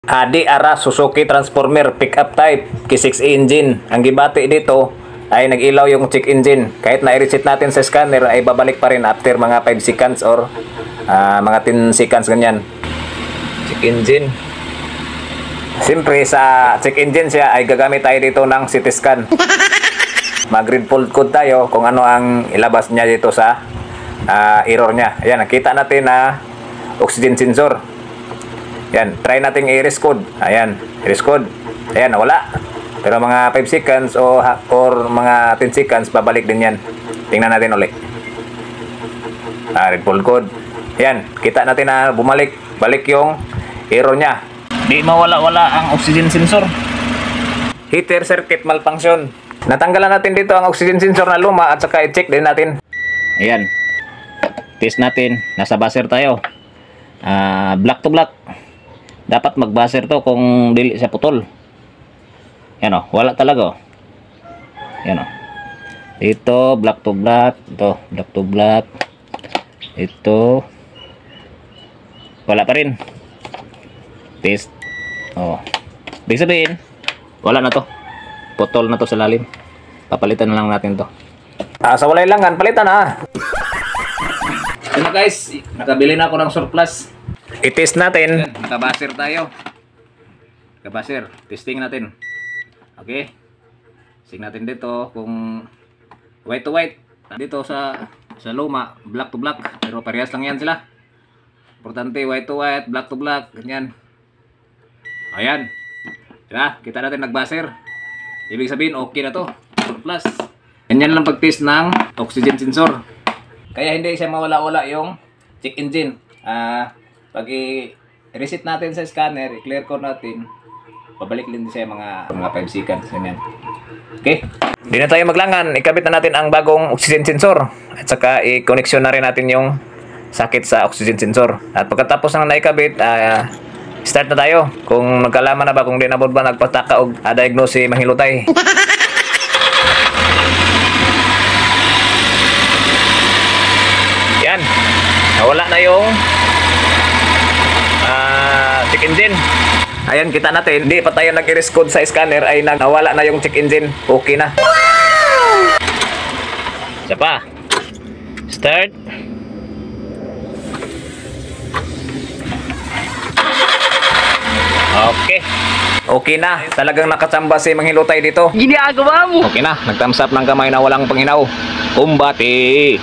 Adi ara Suzuki Transformer pickup type K6 engine. Ang gibati dito ay nag-ilaw yung check engine. Kahit na-reset natin sa scanner ay babalik pa rin after mga 5 seconds or mga 10 seconds ganyan. Check engine. Siyempre sa check engine siya ay gagamit tayo dito ng CT scan. Mag-read fault code tayo kung ano ang ilabas niya dito sa error niya. Ayan, nakita natin na oxygen sensor. Ayan, try natin i-erase code. Ayan, erase code. Ayan, wala. Pero mga 5 seconds or mga 10 seconds, babalik din yan. Tingnan natin ulit. Read fault code. Ayan, kita natin na balik yung error niya. Di mawala-wala ang oxygen sensor. Heater circuit malfunction. Natanggalan natin dito ang oxygen sensor na luma at saka i-check din natin. Ayan. Test natin. Nasa buzzer tayo. Black to black. Dapat mag-buzzer to kung dili siya putol. Yan o. Wala talaga o. Yan o. Dito, black to black. Ito, black to black. Ito. Wala pa rin. Test. O. Ibig sabihin, wala na to. Putol na to sa lalim. Papalitan na lang natin to. Sa walay langan, palitan na. Yun na guys, nakabili na ako ng surplus. I-test natin. Naka-buzzer tayo. Naka-buzzer. Testing natin. Okay. Testing natin dito kung white to white. Dito sa luma, black to black. Pero parehas lang yan sila. Importante, white to white, black to black. Ganyan. Ayan. Diba? Kita natin nag-buzzer. Ibig sabihin, okay na to. Surplus. Ganyan lang pag-test ng oxygen sensor. Kaya hindi siya mawala-wala yung check engine. Pag i-reset natin sa scanner, i-clear code natin, pabalik din siya mga 5 seconds. Ganyan. Okay. Hindi na tayo maglangan. Ikabit na natin ang bagong oxygen sensor. At saka i-connection na rin natin yung sakit sa oxygen sensor. At pagkatapos na naikabit, start na tayo. Kung nagkalaman na ba, kung di na ba nagpataka o diagnose mahilutay. Yan. Nawala na yung check engine. Ayan, kita natin. Hindi pa tayo nag-erase code sa scanner ay nawala na yung check engine. Okay na. Isa pa. Start. Okay. Okay na. Talagang nakachamba si Manghilutay dito. Ginagawa mo. Okay na. Nag-thumbs up ng kamay na walang panghinaw. Kumbati.